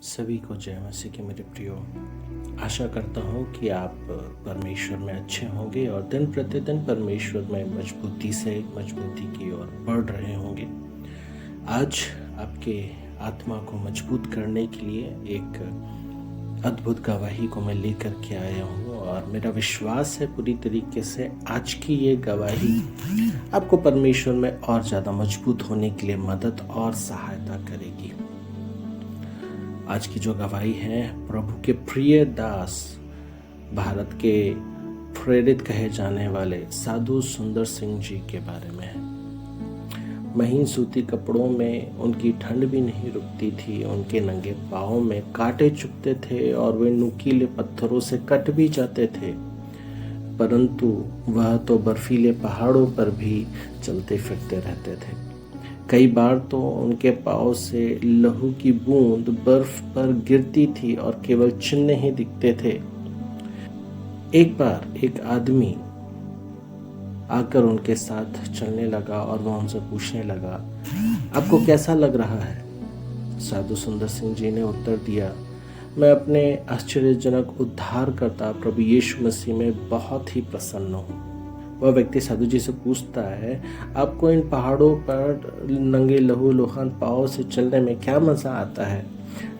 सभी को जय मसीह के मेरे प्रियो। आशा करता हूँ कि आप परमेश्वर में अच्छे होंगे और दिन प्रतिदिन परमेश्वर में मजबूती की ओर बढ़ रहे होंगे। आज आपके आत्मा को मजबूत करने के लिए एक अद्भुत गवाही को मैं लेकर के आया हूँ और मेरा विश्वास है पूरी तरीके से आज की ये गवाही आपको परमेश्वर में और ज़्यादा मजबूत होने के लिए मदद और सहायता करेगी। आज की जो गवाही है प्रभु के प्रिय दास, भारत के प्रेरित कहे जाने वाले साधु सुंदर सिंह जी के बारे में है। महीन सूती कपड़ों में उनकी ठंड भी नहीं रुकती थी, उनके नंगे पाँव में कांटे चुभते थे और वे नुकीले पत्थरों से कट भी जाते थे, परंतु वह तो बर्फीले पहाड़ों पर भी चलते फिरते रहते थे। कई बार तो उनके पाँव से लहू की बूंद बर्फ पर गिरती थी और केवल चिन्ह ही दिखते थे। एक बार एक आदमी आकर उनके साथ चलने लगा और वह उनसे पूछने लगा, आपको कैसा लग रहा है? साधु सुंदर सिंह जी ने उत्तर दिया, मैं अपने आश्चर्यजनक उद्धारकर्ता प्रभु यीशु मसीह में बहुत ही प्रसन्न हूँ। वह व्यक्ति साधु जी से पूछता है, आपको इन पहाड़ों पर नंगे लहू लुहान पाँव से चलने में क्या मज़ा आता है?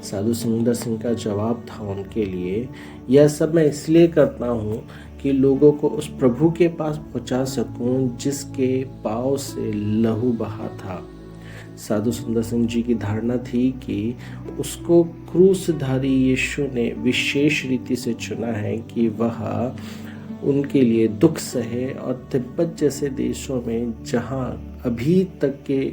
साधु सुंदर सिंह का जवाब था उनके लिए, यह सब मैं इसलिए करता हूँ कि लोगों को उस प्रभु के पास पहुँचा सकूँ जिसके पाँव से लहू बहा था। साधु सुंदर सिंह जी की धारणा थी कि उसको क्रूसधारी यीशु ने विशेष रीति से चुना है कि वह उनके लिए दुख सहे और तिब्बत जैसे देशों में जहां अभी तक के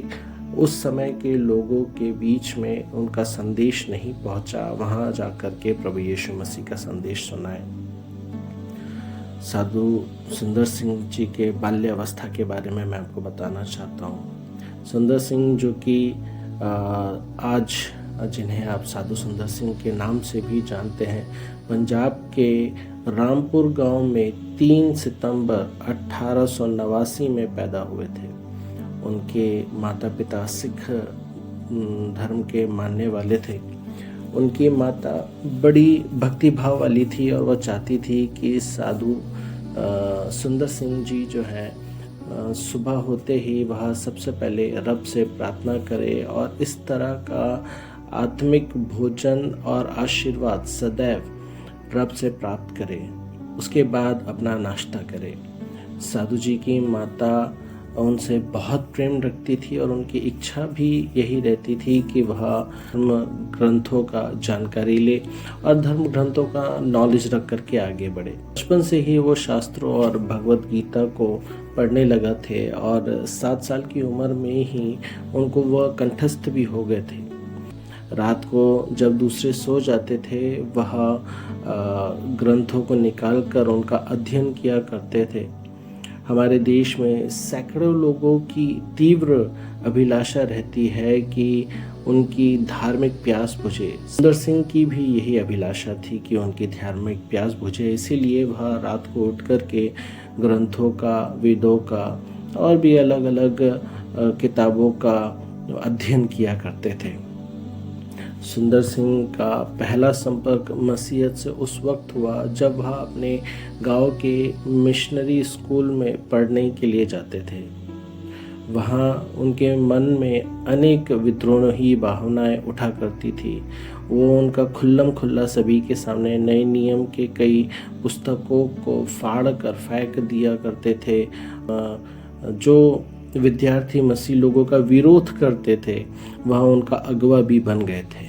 उस समय के लोगों के बीच में उनका संदेश नहीं पहुंचा, वहां जाकर के प्रभु यीशु मसीह का संदेश सुनाए। साधु सुंदर सिंह जी के बाल्यावस्था के बारे में मैं आपको बताना चाहता हूँ। सुंदर सिंह जो कि आज जिन्हें आप साधु सुंदर सिंह के नाम से भी जानते हैं, पंजाब के रामपुर गांव में 3 सितंबर 1889 में पैदा हुए थे। उनके माता पिता सिख धर्म के मानने वाले थे। उनकी माता बड़ी भक्ति भाव वाली थी और वह चाहती थी कि साधु सुंदर सिंह जी जो है सुबह होते ही वह सबसे पहले रब से प्रार्थना करे और इस तरह का आत्मिक भोजन और आशीर्वाद सदैव रब से प्राप्त करे, उसके बाद अपना नाश्ता करे। साधु जी की माता उनसे बहुत प्रेम रखती थी और उनकी इच्छा भी यही रहती थी कि वह धर्म ग्रंथों का जानकारी ले और धर्म ग्रंथों का नॉलेज रख करके आगे बढ़े। बचपन से ही वो शास्त्रों और भगवत गीता को पढ़ने लगा थे और 7 साल की उम्र में ही उनको वह कंठस्थ भी हो गए थे। रात को जब दूसरे सो जाते थे, वह ग्रंथों को निकाल कर उनका अध्ययन किया करते थे। हमारे देश में सैकड़ों लोगों की तीव्र अभिलाषा रहती है कि उनकी धार्मिक प्यास बुझे। सुंदर सिंह की भी यही अभिलाषा थी कि उनकी धार्मिक प्यास बुझे, इसीलिए वह रात को उठ कर के ग्रंथों का, वेदों का और भी अलग अलग किताबों का अध्ययन किया करते थे। सुंदर सिंह का पहला संपर्क मसीहत से उस वक्त हुआ जब वह अपने गांव के मिशनरी स्कूल में पढ़ने के लिए जाते थे। वहाँ उनके मन में अनेक विद्रोही भावनाएं उठा करती थी। वो उनका खुल्लम खुल्ला सभी के सामने नए नियम के कई पुस्तकों को फाड़ कर फेंक दिया करते थे। जो विद्यार्थी मसीह लोगों का विरोध करते थे, वह उनका अगवा भी बन गए थे।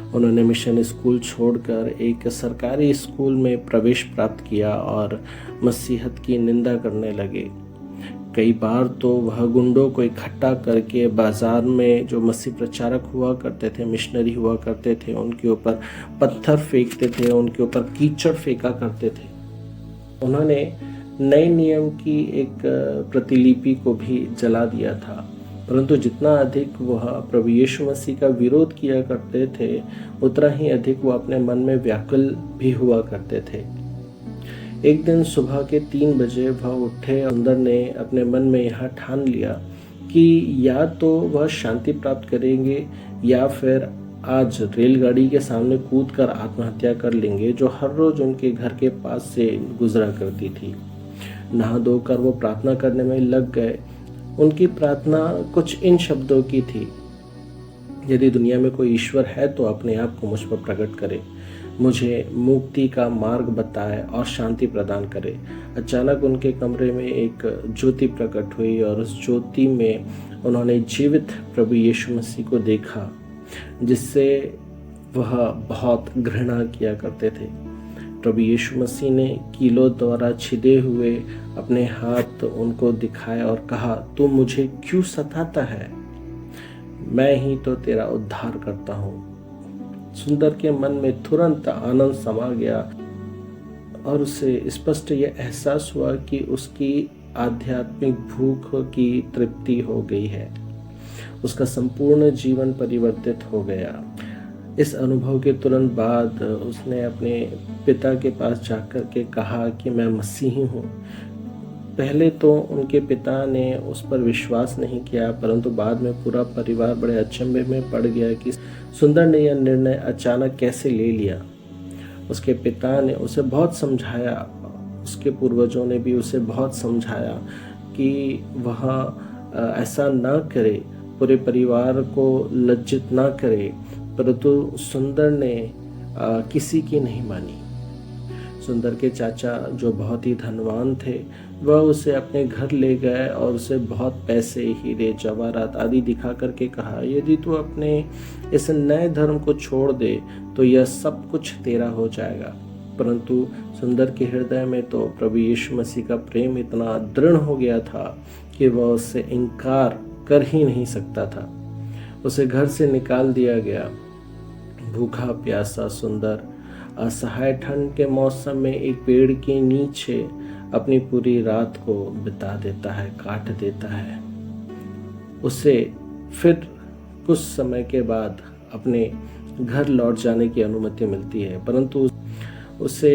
उन्होंने मिशन स्कूल छोड़कर एक सरकारी स्कूल में प्रवेश प्राप्त किया और मसीहत की निंदा करने लगे। कई बार तो वह गुंडों को इकट्ठा करके बाजार में जो मसीह प्रचारक हुआ करते थे, मिशनरी हुआ करते थे, उनके ऊपर पत्थर फेंकते थे, उनके ऊपर कीचड़ फेंका करते थे। उन्होंने नए नियम की एक प्रतिलिपि को भी जला दिया था, परंतु जितना अधिक वह प्रभु यीशु मसीह का विरोध किया करते थे, उतना ही अधिक वह अपने मन में व्याकुल भी हुआ करते थे। एक दिन सुबह के 3 बजे वह उठे। अंदर ने अपने मन में यह ठान लिया कि या तो वह शांति प्राप्त करेंगे या फिर आज रेलगाड़ी के सामने कूदकर आत्महत्या कर लेंगे जो हर रोज उनके घर के पास से गुजरा करती थी। नहा धोकर वो प्रार्थना करने में लग गए। उनकी प्रार्थना कुछ इन शब्दों की थी, यदि दुनिया में कोई ईश्वर है तो अपने आप को मुझ पर प्रकट करे, मुझे मुक्ति का मार्ग बताए और शांति प्रदान करे। अचानक उनके कमरे में एक ज्योति प्रकट हुई और उस ज्योति में उन्होंने जीवित प्रभु यीशु मसीह को देखा, जिससे वह बहुत घृणा किया करते थे। प्रभु यीशु मसीह ने कीलों द्वारा छिदे हुए अपने हाथ उनको दिखाए और कहा, तू मुझे क्यों सताता है? मैं ही तो तेरा उद्धार करता हूँ। सुंदर के मन में तुरंत आनंद समा गया और उसे स्पष्ट यह एहसास हुआ कि उसकी आध्यात्मिक भूख की तृप्ति हो गई है। उसका संपूर्ण जीवन परिवर्तित हो गया। इस अनुभव के तुरंत बाद उसने अपने पिता के पास जाकर के कहा कि मैं मसीही हूँ। पहले तो उनके पिता ने उस पर विश्वास नहीं किया, परंतु बाद में पूरा परिवार बड़े अचंभे में पड़ गया कि सुंदर ने यह निर्णय अचानक कैसे ले लिया। उसके पिता ने उसे बहुत समझाया, उसके पूर्वजों ने भी उसे बहुत समझाया कि वह ऐसा ना करे, पूरे परिवार को लज्जित ना करे, परंतु सुंदर ने किसी की नहीं मानी। सुंदर के चाचा जो बहुत ही धनवान थे, वह उसे अपने घर ले गए और उसे बहुत पैसे, हीरे, जवाहरात आदि दिखा करके कहा, यदि तू अपने इस नए धर्म को छोड़ दे तो यह सब कुछ तेरा हो जाएगा। परंतु सुंदर के हृदय में तो प्रभु यीशु मसीह का प्रेम इतना दृढ़ हो गया था कि वह उससे इनकार कर ही नहीं सकता था। उसे घर से निकाल दिया गया। भूखा प्यासा सुंदर असहाय ठंड के मौसम में एक पेड़ के नीचे अपनी पूरी रात को बिता देता है, काट देता है। उसे फिर कुछ समय के बाद अपने घर लौट जाने की अनुमति मिलती है, परंतु उसे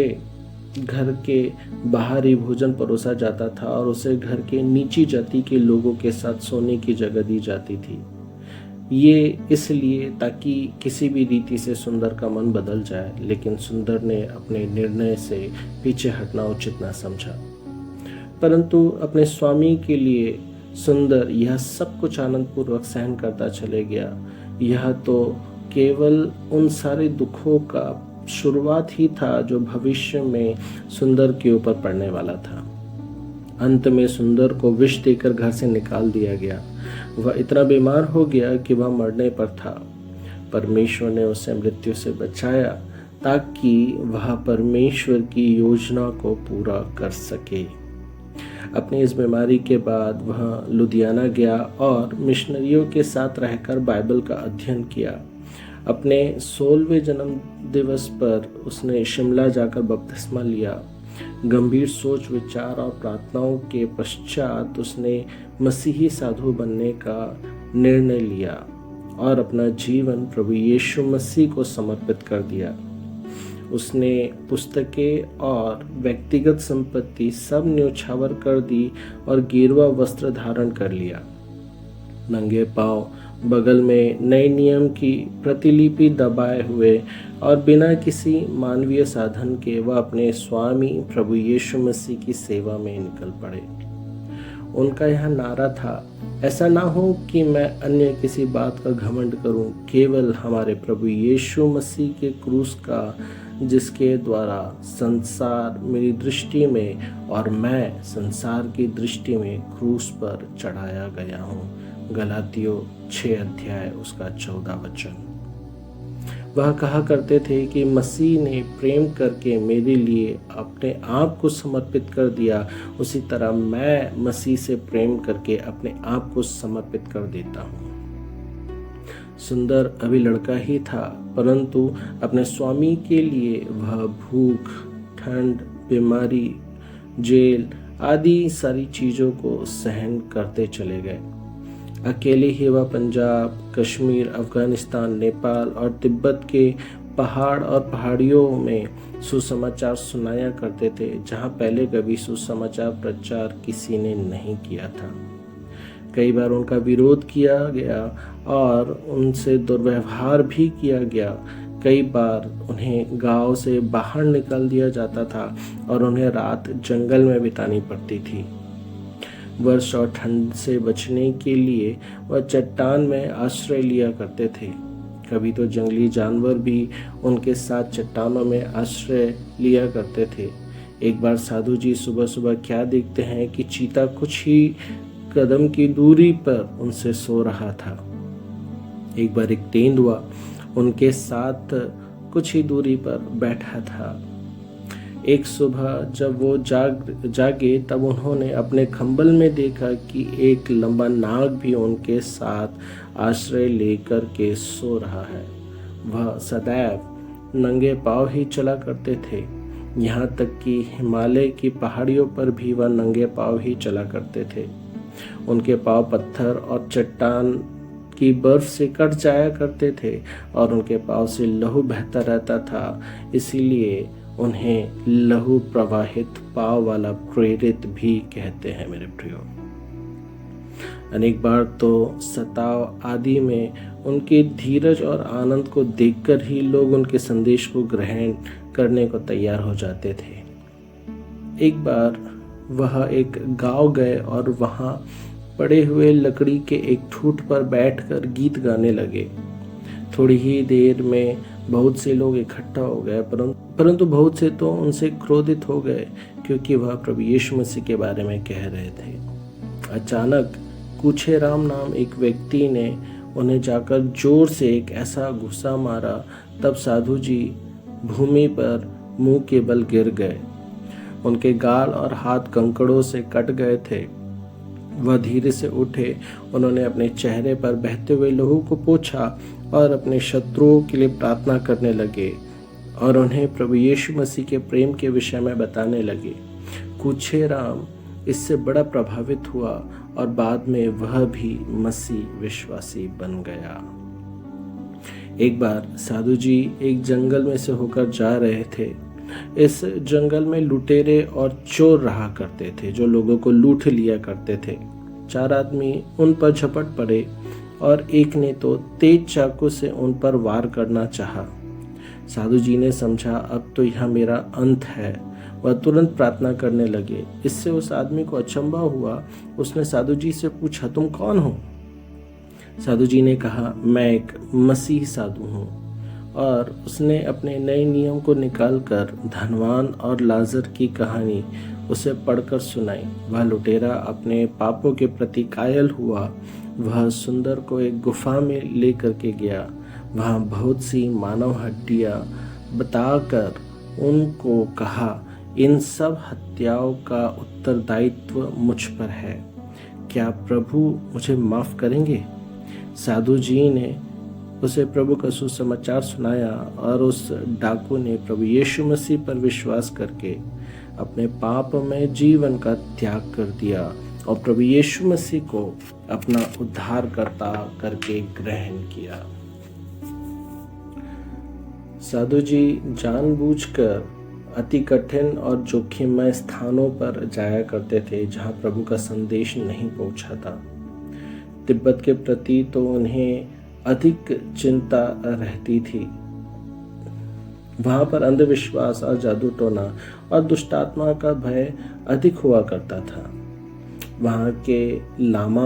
घर के बाहर ही भोजन परोसा जाता था और उसे घर के नीची जाति के लोगों के साथ सोने की जगह दी जाती थी। ये इसलिए ताकि किसी भी रीति से सुंदर का मन बदल जाए, लेकिन सुंदर ने अपने निर्णय से पीछे हटना उचित ना समझा। परंतु अपने स्वामी के लिए सुंदर यह सब कुछ आनंद पूर्वक सहन करता चले गया। यह तो केवल उन सारे दुखों का शुरुआत ही था जो भविष्य में सुंदर के ऊपर पड़ने वाला था। अंत में सुंदर को विष देकर घर से निकाल दिया गया। वह इतना बीमार हो गया कि वह मरने पर था। परमेश्वर ने उसे मृत्यु से बचाया ताकि वह परमेश्वर की योजना को पूरा कर सके। अपनी इस बीमारी के बाद वह लुधियाना गया और मिशनरियों के साथ रहकर बाइबल का अध्ययन किया। अपने 16वें जन्म दिवस पर उसने शिमला जाकर बपतिस्मा लिया। गंभीर सोच विचार और प्रार्थनाओं के पश्चात उसने मसीही साधु बनने का निर्णय लिया और अपना जीवन प्रभु यीशु मसीह को समर्पित कर दिया। उसने पुस्तकें और व्यक्तिगत संपत्ति सब न्योछावर कर दी और गेरुआ वस्त्र धारण कर लिया। नंगे पांव बगल में नए नियम की प्रतिलिपि दबाए हुए और बिना किसी मानवीय साधन के वह अपने स्वामी प्रभु यीशु मसीह की सेवा में निकल पड़े। उनका यह नारा था, ऐसा ना हो कि मैं अन्य किसी बात का घमंड करूं, केवल हमारे प्रभु यीशु मसीह के क्रूस का, जिसके द्वारा संसार मेरी दृष्टि में और मैं संसार की दृष्टि में क्रूस पर चढ़ाया गया हूँ। गलातियों 6 अध्याय उसका 14 वचन। वह कहा करते थे कि मसीह ने प्रेम करके मेरे लिए अपने आप को समर्पित कर दिया, उसी तरह मैं मसीह से प्रेम करके अपने आप को समर्पित कर देता हूँ। सुंदर अभी लड़का ही था, परंतु अपने स्वामी के लिए वह भूख, ठंड, बीमारी, जेल आदि सारी चीज़ों को सहन करते चले गए। अकेले ही वह पंजाब, कश्मीर, अफगानिस्तान, नेपाल और तिब्बत के पहाड़ और पहाड़ियों में सुसमाचार सुनाया करते थे, जहां पहले कभी सुसमाचार प्रचार किसी ने नहीं किया था। कई बार उनका विरोध किया गया और उनसे दुर्व्यवहार भी किया गया। कई बार उन्हें गांव से बाहर निकाल दिया जाता था और उन्हें रात जंगल में बितानी पड़ती थी। वर्षा और ठंड से बचने के लिए वह चट्टान में आश्रय लिया करते थे। कभी तो जंगली जानवर भी उनके साथ चट्टानों में आश्रय लिया करते थे। एक बार साधु जी सुबह सुबह क्या देखते हैं कि चीता कुछ ही कदम की दूरी पर उनसे सो रहा था। एक बार एक तेंदुआ उनके साथ कुछ ही दूरी पर बैठा था। एक सुबह जब वो जागे तब उन्होंने अपने कंबल में देखा कि एक लंबा नाग भी उनके साथ आश्रय लेकर के सो रहा है। वह सदैव नंगे पांव ही चला करते थे। यहाँ तक कि हिमालय की पहाड़ियों पर भी वह नंगे पांव ही चला करते थे। उनके पांव पत्थर और चट्टान की बर्फ से कट जाया करते थे और उनके पांव से लहू बहता रहता था। इसीलिए उन्हें लहू प्रवाहित पांव वाला प्रेरित भी कहते हैं। मेरे प्रियो, अनेक बार तो सताव आदि में उनके धीरज और आनंद को देखकर ही लोग उनके संदेश को ग्रहण करने को तैयार हो जाते थे। एक बार वह एक गांव गए और वहां पड़े हुए लकड़ी के एक ठूठ पर बैठकर गीत गाने लगे। थोड़ी ही देर में बहुत से लोग इकट्ठा हो गए, परंतु बहुत से तो उनसे क्रोधित हो गए क्योंकि वह प्रभु यीशु मसीह के बारे में कह रहे थे। अचानक कुछेराम नाम एक व्यक्ति ने उन्हें जाकर जोर से एक ऐसा गुस्सा मारा, तब साधु जी भूमि पर मुंह के बल गिर गए। उनके गाल और हाथ कंकड़ों से कट गए थे। वह धीरे से उठे, उन्होंने अपने चेहरे पर बहते हुए लहू को पोंछा और अपने शत्रुओं के लिए प्रार्थना करने लगे और उन्हें प्रभु यीशु मसीह के प्रेम के विषय में बताने लगे। कुछेराम इससे बड़ा प्रभावित हुआ और बाद में वह भी मसीह विश्वासी बन गया। एक बार साधु जी एक जंगल में से होकर जा रहे थे। इस जंगल में लुटेरे और चोर रहा करते थे जो लोगों को लूट लिया करते थे। 4 आदमी उन पर झपट पड़े और एक ने तो तेज चाकू से उन पर वार करना चाहा। साधु जी ने समझा अब तो यह मेरा अंत है। वह तुरंत प्रार्थना करने लगे। इससे उस आदमी को अचंभा हुआ। उसने साधु जी से पूछा, तुम कौन हो? साधु जी ने कहा, मैं एक मसीह साधु हूँ। और उसने अपने नए नियम को निकालकर धनवान और लाजर की कहानी उसे पढ़कर सुनाई। वह लुटेरा अपने पापों के प्रति कायल हुआ। वह सुंदर को एक गुफा में लेकर के गया। वहाँ बहुत सी मानव हड्डियाँ बताकर उनको कहा, इन सब हत्याओं का उत्तरदायित्व मुझ पर है। क्या प्रभु मुझे माफ़ करेंगे? साधु जी ने उसे प्रभु का सुसमाचार सुनाया और उस डाकू ने प्रभु यीशु मसीह पर विश्वास करके अपने पाप में जीवन का त्याग कर दिया और प्रभु यीशु मसीह को अपना उद्धारकर्ता करके ग्रहण किया। साधु जी जानबूझकर अति कठिन और जोखिममय स्थानों पर जाया करते थे जहां प्रभु का संदेश नहीं पहुंचा था। तिब्बत के प्रति तो उन्हें अधिक चिंता रहती थी। वहां पर अंधविश्वास और जादू टोना और दुष्टात्मा का भय अधिक हुआ करता था। वहां के लामा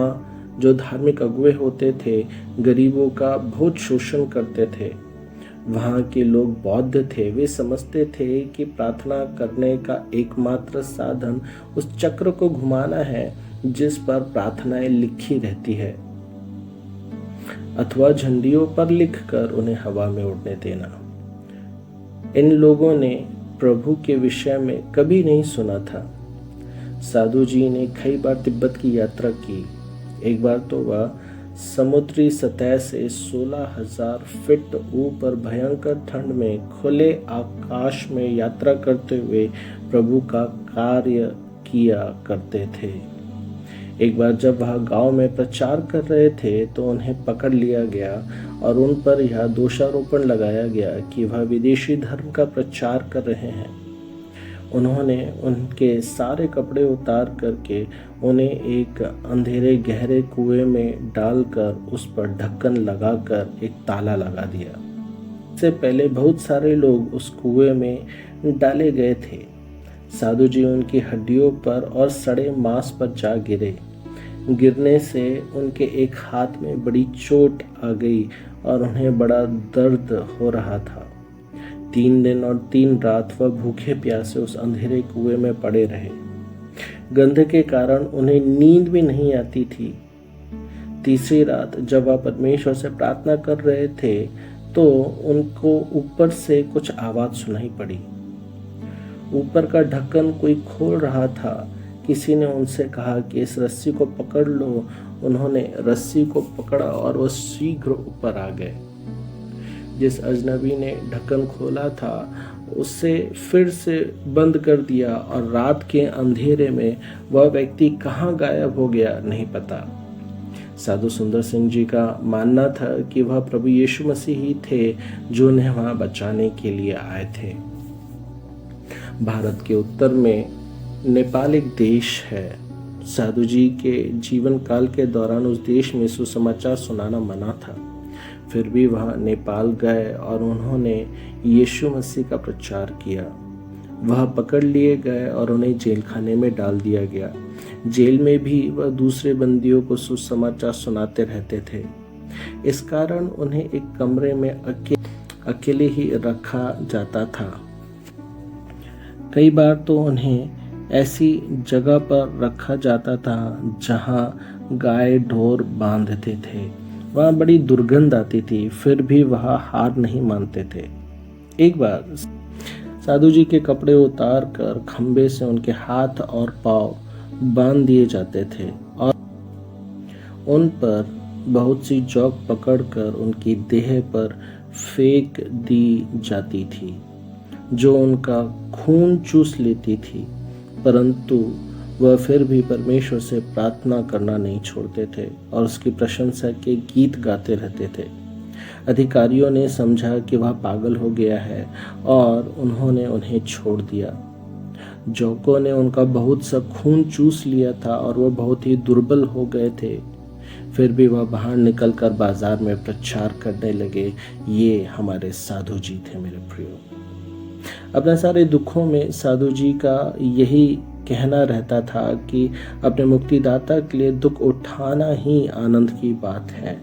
जो धार्मिक अगुवे होते थे गरीबों का बहुत शोषण करते थे। वहाँ के लोग बौद्ध थे। वे समझते थे कि प्रार्थना करने का एकमात्र साधन उस चक्र को घुमाना है जिस पर प्रार्थनाएं लिखी रहती है, अथवा झंडियों पर लिखकर उन्हें हवा में उड़ने देना। इन लोगों ने प्रभु के विषय में कभी नहीं सुना था। साधु जी ने कई बार तिब्बत की यात्रा की। एक बार तो वह समुद्री सतह से 16,000 फीट ऊपर भयंकर ठंड में खुले आकाश में यात्रा करते हुए प्रभु का कार्य किया करते थे। एक बार जब वह गांव में प्रचार कर रहे थे तो उन्हें पकड़ लिया गया और उन पर यह दोषारोपण लगाया गया कि वह विदेशी धर्म का प्रचार कर रहे हैं। उन्होंने उनके सारे कपड़े उतार करके उन्हें एक अंधेरे गहरे कुएं में डालकर उस पर ढक्कन लगाकर एक ताला लगा दिया। इससे पहले बहुत सारे लोग उस कुएं में डाले गए थे। साधु जी उनकी हड्डियों पर और सड़े मांस पर जा गिरे। गिरने से उनके एक हाथ में बड़ी चोट आ गई और उन्हें बड़ा दर्द हो रहा था। 3 दिन और 3 रात वह भूखे प्यासे उस अंधेरे कुएं में पड़े रहे। गंध के कारण उन्हें नींद भी नहीं आती थी। तीसरी रात जब वह परमेश्वर से प्रार्थना कर रहे थे तो उनको ऊपर से कुछ आवाज सुनाई पड़ी। ऊपर का ढक्कन कोई खोल रहा था। किसी ने उनसे कहा कि इस रस्सी को पकड़ लो। उन्होंने रस्सी को पकड़ा और वह शीघ्र ऊपर आ गए। जिस अजनबी ने ढक्कन खोला था उसे फिर से बंद कर दिया और रात के अंधेरे में वह व्यक्ति कहाँ गायब हो गया नहीं पता। साधु सुंदर सिंह जी का मानना था कि वह प्रभु यीशु मसीह ही थे जो उन्हें वहां बचाने के लिए आए थे। भारत के उत्तर में नेपाल एक देश है। साधु जी के जीवन काल के दौरान उस देश में सुसमाचार सुनाना मना था। फिर भी वह नेपाल गए और उन्होंने यीशु मसीह का प्रचार किया। वह पकड़ लिए गए और उन्हें जेल खाने में डाल दिया गया। जेल में भी वह दूसरे बंदियों को सुसमाचार सुनाते रहते थे। इस कारण उन्हें एक कमरे में अकेले ही रखा जाता था। कई बार तो उन्हें ऐसी जगह पर रखा जाता था जहां गाय ढोर बांधते थे। वहां बड़ी दुर्गंध आती थी, फिर भी वह हार नहीं मानते थे। एक बार साधु जी के कपड़े उतार कर खंबे से उनके हाथ और पांव बांध दिए जाते थे और उन पर बहुत सी जौक पकड़कर उनकी देह पर फेंक दी जाती थी, जो उनका खून चूस लेती थी। परंतु वह फिर भी परमेश्वर से प्रार्थना करना नहीं छोड़ते थे और उसकी प्रशंसा के गीत गाते रहते थे। अधिकारियों ने समझा कि वह पागल हो गया है और उन्होंने उन्हें छोड़ दिया। जौकों ने उनका बहुत सा खून चूस लिया था और वह बहुत ही दुर्बल हो गए थे। फिर भी वह बाहर निकलकर बाजार में प्रचार करने लगे, ये हमारे साधु जी थे। मेरे प्रियो, अपने सारे दुखों में साधु जी का यही कहना रहता था कि अपने मुक्तिदाता के लिए दुख उठाना ही आनंद की बात है।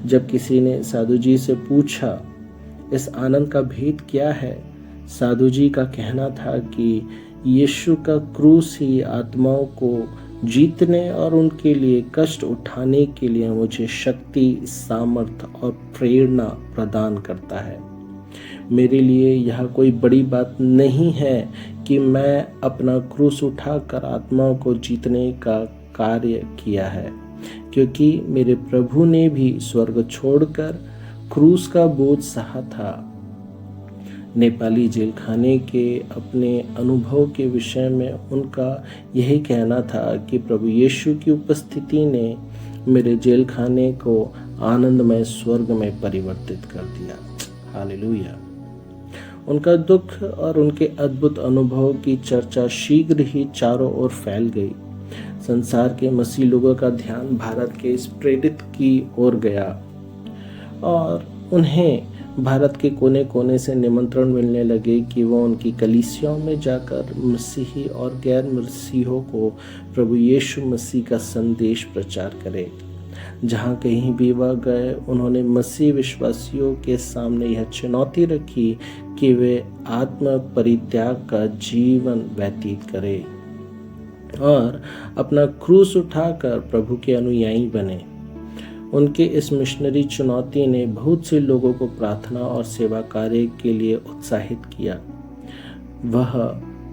जब किसी ने साधु जी से पूछा इस आनंद का भेद क्या है, साधु जी का कहना था कि यीशु का क्रूस ही आत्माओं को जीतने और उनके लिए कष्ट उठाने के लिए मुझे शक्ति, सामर्थ्य और प्रेरणा प्रदान करता है। मेरे लिए यह कोई बड़ी बात नहीं है कि मैं अपना क्रूस उठाकर आत्माओं को जीतने का कार्य किया है, क्योंकि मेरे प्रभु ने भी स्वर्ग छोड़कर क्रूस का बोझ सहा था। नेपाली जेल खाने के अपने अनुभव के विषय में उनका यही कहना था कि प्रभु यीशु की उपस्थिति ने मेरे जेल खाने को आनंदमय स्वर्ग में परिवर्तित कर दिया। हालेलुया। उनका दुख और उनके अद्भुत अनुभव की चर्चा शीघ्र ही चारों ओर फैल गई। संसार के मसीह लोगों का ध्यान भारत के इस प्रेरित की ओर गया और उन्हें भारत के कोने कोने से निमंत्रण मिलने लगे कि वह उनकी कलीसियाओं में जाकर मसीही और गैर मसीहों को प्रभु यीशु मसीह का संदेश प्रचार करें। जहाँ कहीं भी वह गए, उन्होंने मसीह विश्वासियों के सामने यह चुनौती रखी कि वे आत्म परित्याग का जीवन व्यतीत करें और अपना क्रूस उठाकर प्रभु के अनुयायी बने। उनके इस मिशनरी चुनौती ने बहुत से लोगों को प्रार्थना और सेवा कार्य के लिए उत्साहित किया। वह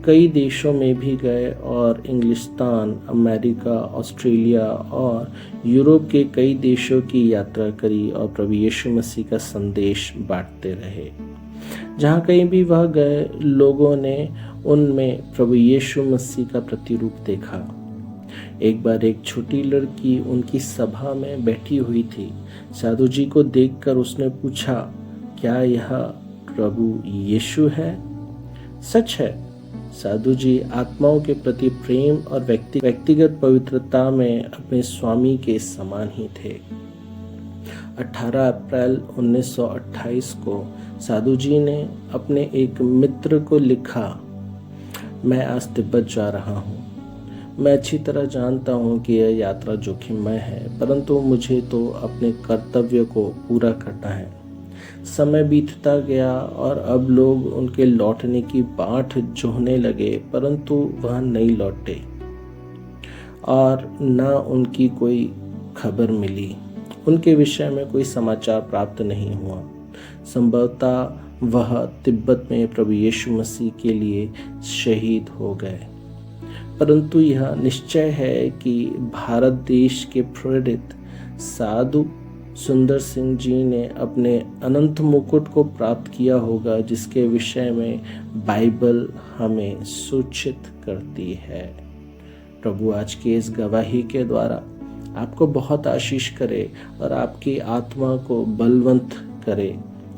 कई देशों में भी गए और इंग्लिस्तान, अमेरिका, ऑस्ट्रेलिया और यूरोप के कई देशों की यात्रा करी और प्रभु यीशु मसीह का संदेश बांटते रहे। जहाँ कहीं भी वह गए, लोगों ने उनमें प्रभु यीशु मसीह का प्रतिरूप देखा। एक बार एक छोटी लड़की उनकी सभा में बैठी हुई थी। साधु जी को देखकर उसने पूछा, क्या यह प्रभु यीशु है? सच है, साधु जी आत्माओं के प्रति प्रेम और व्यक्तिगत पवित्रता में अपने स्वामी के समान ही थे। 18 अप्रैल 1928 को साधु जी ने अपने एक मित्र को लिखा, मैं आज तिब्बत जा रहा हूँ। मैं अच्छी तरह जानता हूँ कि यह यात्रा जोखिममय है, परंतु मुझे तो अपने कर्तव्य को पूरा करना है। समय बीतता गया और अब लोग उनके लौटने की बाट जोहने लगे, परंतु वह नहीं लौटे और न उनकी कोई खबर मिली। उनके विषय में कोई समाचार प्राप्त नहीं हुआ। संभवतः वह तिब्बत में प्रभु यीशु मसीह के लिए शहीद हो गए। परंतु यह निश्चय है कि भारत देश के प्रेरित साधु सुंदर सिंह जी ने अपने अनंत मुकुट को प्राप्त किया होगा, जिसके विषय में बाइबल हमें सूचित करती है। प्रभु आज की इस गवाही के द्वारा आपको बहुत आशीष करे और आपकी आत्मा को बलवंत करे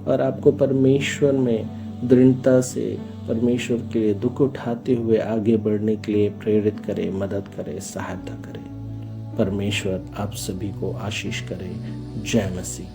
और आपको परमेश्वर में दृढ़ता से परमेश्वर के लिए दुख उठाते हुए आगे बढ़ने के लिए प्रेरित करे, मदद करे, सहायता करे। परमेश्वर आप सभी को आशीष करे। जय मसीह।